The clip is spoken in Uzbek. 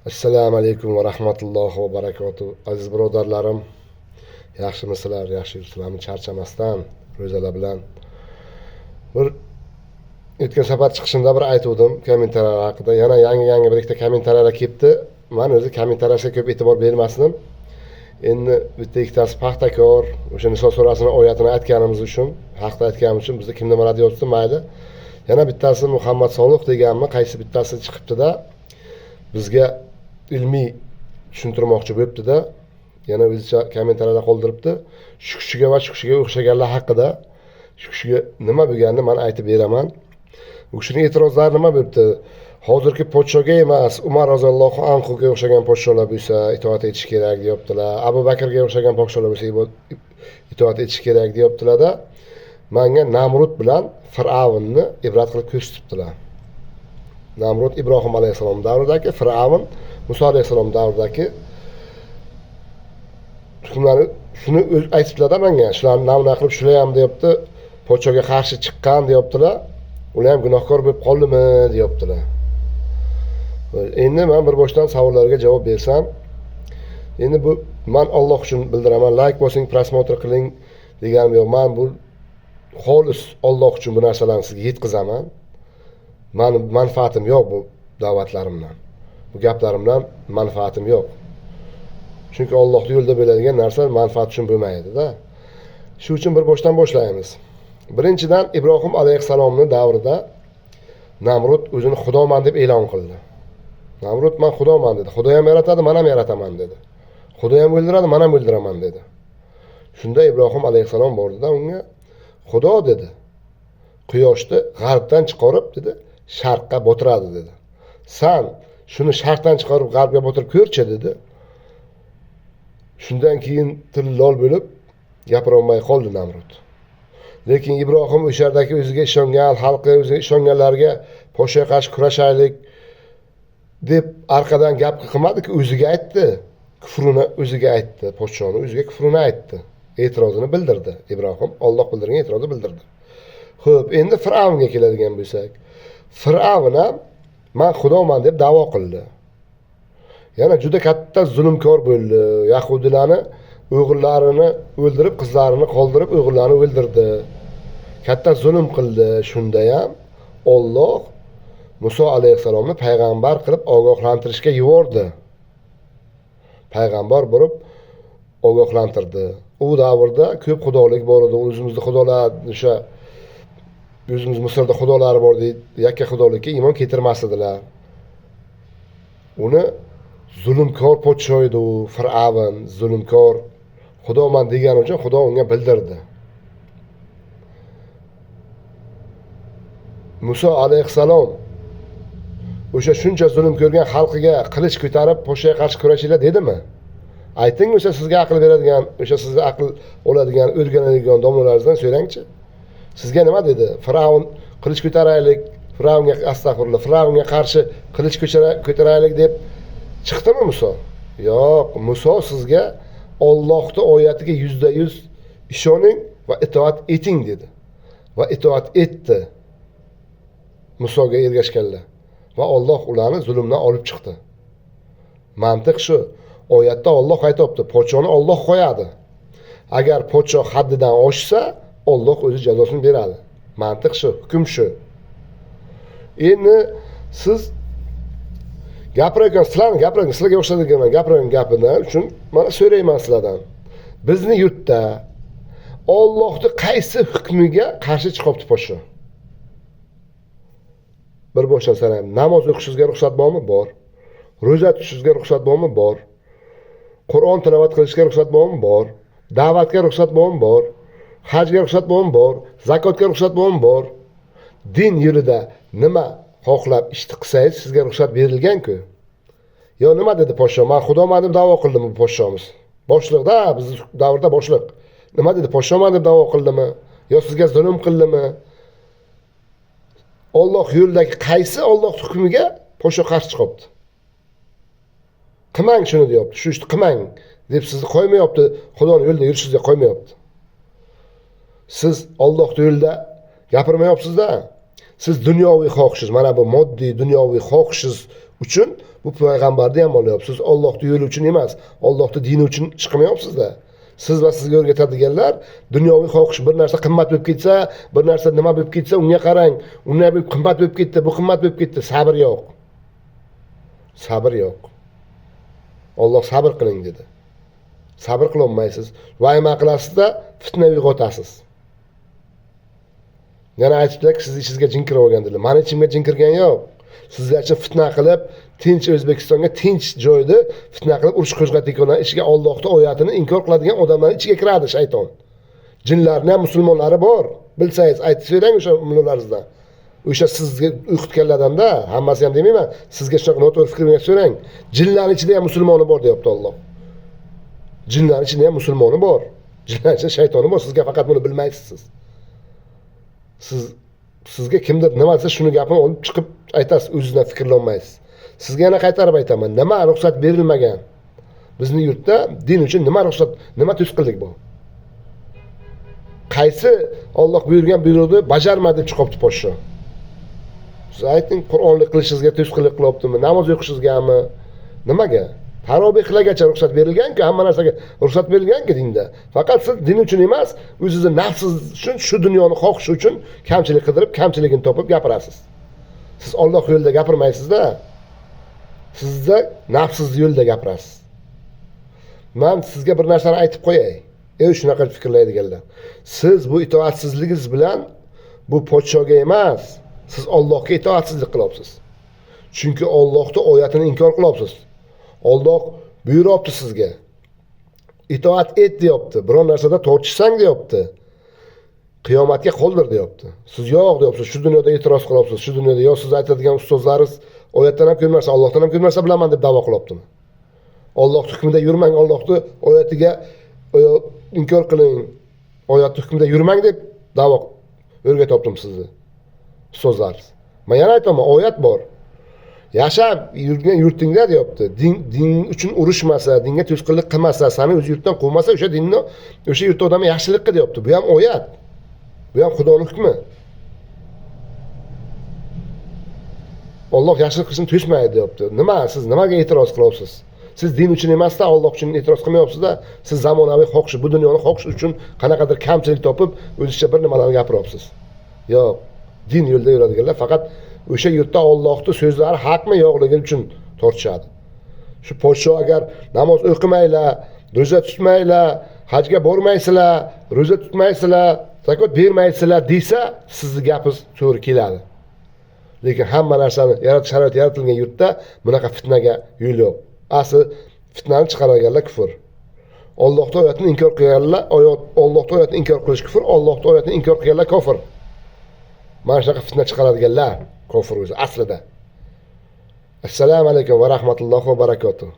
Assalomu alaykum va rahmatullohi va barakatuh. Aziz birodarlarim, yaxshimisizlar? Yaxshi yursizlarmi? Charchamasdan ro'zalar bilan. Bir o'tgan safar chiqishimda bir aytuvdim kommentariyalar haqida. Yana yangi bir ikkita kommentariyalar kelibdi. Men o'zi kommentariyasiga ko'p e'tibor bermasdim. Endi bitta ikkitasi paxtakor, o'sha Niso surasining oyatini aytganimiz uchun, haqda aytganimiz uchun bizda kim nima deyapti, mayli. Yana bittasi Muhammad Solih deganmi, qaysi bittasi chiqibdi-da, bizga ilmiy tushuntirmoqchi bo'libdi-da, yana o'zicha kommentariyada qoldiribdi. Shu kishiga va shu kishiga o'xshaganlar haqida shu kishiga nima bo'lganini men aytib beraman. U kishining e'tirozlari nima bo'libdi? Hozirgi podshoga emas, Umar roziyallohu anhuga o'xshagan podsholar bo'lsa itoat etish kerak deyaptilar. Abu Bakrga o'xshagan podsholar bo'lsa itoat etish kerak deyaptilar-da. Menga Namrud bilan Fir'avnni ibrat qilib ko'rsatibdilar. Namrud Ibrohim alayhisalom davridagi, Fir'avn Muso alayhisalom davridagi hukmlarni shuni aytibdilar-da menga. Shularni namuna qilib shular ham deyapti, podshoga qarshi chiqqan deyaptilar. Ular ham gunohkor bo'lib qoldimi deyaptilar. Endi men bir boshdan savollarga javob bersam, endi bu men Alloh uchun bildiraman, like bosing, prosmotr qiling deganim yo'q. Men bu xolis Alloh uchun bu narsalarni sizga yetkazaman. Meni manfaatim yo'q bu da'vatlarimdan. Bu gaplarimdan manfaatim yo'q. Chunki Allohning yo'lida bo'ladigan narsa manfaat uchun bo'lmaydi-da. Shu uchun bir boshdan boshlaymiz. Birinchidan Ibrohim alayhisalomning davrida Namrud o'zini xudoman deb e'lon qildi. Namrud men xudoman dedi. Xudo ham yaratadi, men ham yarataman dedi. Xudo ham o'ldiradi, men ham o'ldiraman dedi. Shunda Ibrohim alayhisalom bordi-da unga, Xudo dedi, quyoshni g'arbdan chiqarib dedi, sharqqa botiradi dedi. Sen shuni sharqdan chiqarib g'arbga botirib ko'rchi dedi. Shundan keyin tili lol bo'lib gapira olmay qoldi Namrud. Lekin Ibrohim o'sha yerdagi o'ziga ishongan xalqi, o'ziga ishonganlarga podshoga qarshi kurashaylik deb arqadan gap qilmadi-ku, o'ziga aytdi. Kufrini o'ziga aytdi, podshoni o'ziga kufrini aytdi. E'tirozini bildirdi Ibrohim, Alloh bildirgan e'tirozni bildirdi. Xo'p, endi Fir'avnga keladigan bo'lsak, Fir'avn ham men xudoman deb da'vo qildi. Yana juda katta zulmkor bo'ldi. Yahudilarni o'g'illarini o'ldirib, qizlarini qoldirib, o'g'illarini o'ldirdi. Katta zulm qildi. Shunda ham Alloh Muso alayhisalomni payg'ambar qilib ogohlantirishga yubordi. Payg'ambar bo'lib ogohlantirdi. U davrda ko'p xudolik bor edi. O'zimizda xudolar, o'sha o'zimiz Misrda xudolari bor deydi. Yakka xudolikka iymon keltirmas edilar. Uni zulmkor podsho edi u, Fir'avn, zulmkor. Xudoman degani uchun Xudo unga bildirdi. Muso alayhisalom o'sha shuncha zulm ko'rgan xalqiga qilich ko'tarib podshoga qarshi kurashinglar dedimi? Ayting, o'sha sizga aql beradigan, o'sha sizga aql oladigan, o'rganadigan domlalaringizdan so'rangchi. Sizga nima dedi? Fir'avn qilich ko'taraylik, Fir'avnga astag'firullah, Fir'avnga qarshi qilich ko'taraylik deb chiqdimi Muso? Yo'q, Muso sizga Allohning oyatiga 100% ishoning va itoat eting dedi. Va itoat etdi. Musoga ergashganlar. Va Alloh ularni zulmdan olib chiqdi. Mantiq shu. Oyatda Alloh aytibdi, podshoni Alloh qo'yadi. Agar podsho haddidan oshsa, Alloh o'zi jazosini beradi. Mantiq shu, hukm shu. Endi siz sizlarga o'xshadigan gapirgan gapini uchun mana so'rayman sizlardan. Bizni yurtda Allohning qaysi hukmiga qarshi chiqibdi podsho? Bir boshdan sanayman. Namoz o'qishingizga ruxsat bormi? Bor. Ro'za tutishingizga ruxsat bormi? Bor. Qur'on tilovat qilishga ruxsat bormi? Bor. Da'vatga ruxsat bormi? Bor. Hajga ruxsat bormi? Bor. Zakotga ruxsat bormi? Bor. Din yo'lida nima xohlab ishni qilsangiz sizga ruxsat berilgan-ku. Yo nima dedi podsho? Men xudoman deb da'vo qildimi bu podshomiz? Boshliqda, biz davrda boshliq. Nima dedi? Podshoman deb da'vo qildimi? Yo sizga zulm qildimi? Alloh yo'ldagi qaysi Alloh hukmiga podsho qarshi chiqibdi? Qilmang shuni deyapti. Shu ishni qilmang deb sizni qo'ymayapti. Xudoning yo'lida yurishingizga qo'ymayapti. Siz Allohning yo'lida gapirmayapsiz-da. Siz dunyoviy xohishingiz, mana bu moddiy dunyoviy xohishingiz uchun bu payg'ambarni ham olyapsiz. Allohning yo'li uchun emas, Allohning dini uchun chiqmayapsiz-da. Siz va sizga o'rgatadiganlar dunyoviy xohish bir narsa qimmat bo'lib ketsa, bir narsa nima bo'lib ketsa, unga qarang, unga bu qimmat bo'lib ketdi, bu qimmat bo'lib ketdi. Sabr yo'q. Sabr yo'q. Alloh sabr qiling dedi. Sabr qila olmaysiz. Vayma qilasizda fitna uyg'otasiz. Yana aytibdiki, siz ichingizga jin kirib olgandilar. Meni ichimga jin kirgan yo'q. Sizlarcha fitna qilib, tinch O'zbekistonga tinch joyda fitna qilib urush qo'zg'atayotgan ishiga Allohning oyatini inkor qiladigan odamlar ichiga kiradi shayton. Jinlarning ham musulmonlari bor. Bilsangiz aytib bering o'sha mullalaringizdan. O'sha sizga uy qutganlardan-da, hammasi ham demayman. Sizga shunaqa noto'g'ri fikr bilan so'rang. Jinlarning ichida ham musulmoni bor, deyapti Alloh. Jinlarning ichida ham musulmoni bor. Jinlar ichida shaytoni bor. Sizga faqat buni bilmaysiz. Sizga kimdir nima desa shuni gapini olib chiqib aytasiz, o'zingizdan fikrlanmaysiz. Sizga yana qaytarib aytaman, nima ruxsat berilmagan? Bizning yurtda din uchun nima ruxsat, nima to'sqinlik bor? Qaysi Alloh buyurgan buyruqni bajarmadi deb chiqibdi podsho? Siz ayting, Qur'onlik qilishingizga to'sqinlik qilyaptimi? Namoz o'qishingizgami? Nimaga? Tarobiy qilagacha ruxsat berilgan-ku, hamma narsaga ruxsat berilgan-ku dinda. Faqat siz din uchun emas, o'zingizni nafsingiz uchun, shu dunyoni xohishi uchun kamchilik qidirib, kamchiligini topib gapirasiz. Siz Alloh yo'lida gapirmaysiz-da. Sizda nafsingiz yo'lida gapirasiz. Men sizga bir narsani aytib qo'yay. Shunaqa fikrlaydiganlar. Siz bu itoatsizligingiz bilan bu podshoga emas, siz Allohga itoatsizlik qilyapsiz. Chunki Allohning oyatini inkor qilyapsiz. Alloh buyuryapti sizga. Itoat et deyapti. Biror narsada tortishsang deyapti. Qiyomatga qoldir deyapti. Siz yo'q deyapsiz. Shu dunyoda e'tiroz qilyapsiz. Shu dunyoda yo siz aytadigan ustozlaringiz oyatdan ham ko'rmasa, Allohdan ham ko'rmasa bilaman deb da'vo qilyaptimi? Allohning hukmida yurmang, Allohning oyatiga inkor qiling. Oyatning hukmida yurmang deb da'vo o'rgatyaptim sizni. Ustozlaringiz. Men yana aytaman, oyat bor. Yashab yurgan yurtingda deyapti. Din uchun urushmasa, dinga to'sqinlik qilmasa, seni o'z yurtdan quvmasa, o'sha dinni, o'sha yurtda odamga yaxshilik qil deyapti. Bu ham oyat. Bu ham Xudoning hukmi. Alloh yaxshilik qilishni to'smaydi deyapti. Nima siz nimaga e'tiroz qilyapsiz? Siz din uchun emasda, Alloh uchun e'tiroz qilmayapsiz-da. Siz zamonaviy xohish, bu dunyoni xohish uchun qanaqadir kamchilik topib, o'zingizcha bir nimalarni gapiryapsiz. Yo'q, din yo'lida yuradiganlar faqat o'sha yurtda Allohning so'zlari haqmi yo'qligi uchun tortishadi. Shu podsho agar namoz o'qimanglar, ro'za tutmanglar, hajga bormaysizlar, ro'za tutmaysizlar, zakot bermaysizlar desa, sizning gapingiz to'g'ri keladi. Lekin hamma narsani sharoit yaratilgan yurtda bunaqa fitnaga yo'l yo'q. Asli fitnani chiqarganlar kufr. Allohning oyatini inkor qilganlar, Allohning oyatini inkor qilish kufr, Allohning oyatini inkor qilganlar kofir. Mana shunaqa fitna chiqaradiganlar kofir o'zi aslida. Assalomu alaykum va rahmatullohi va barakatuh.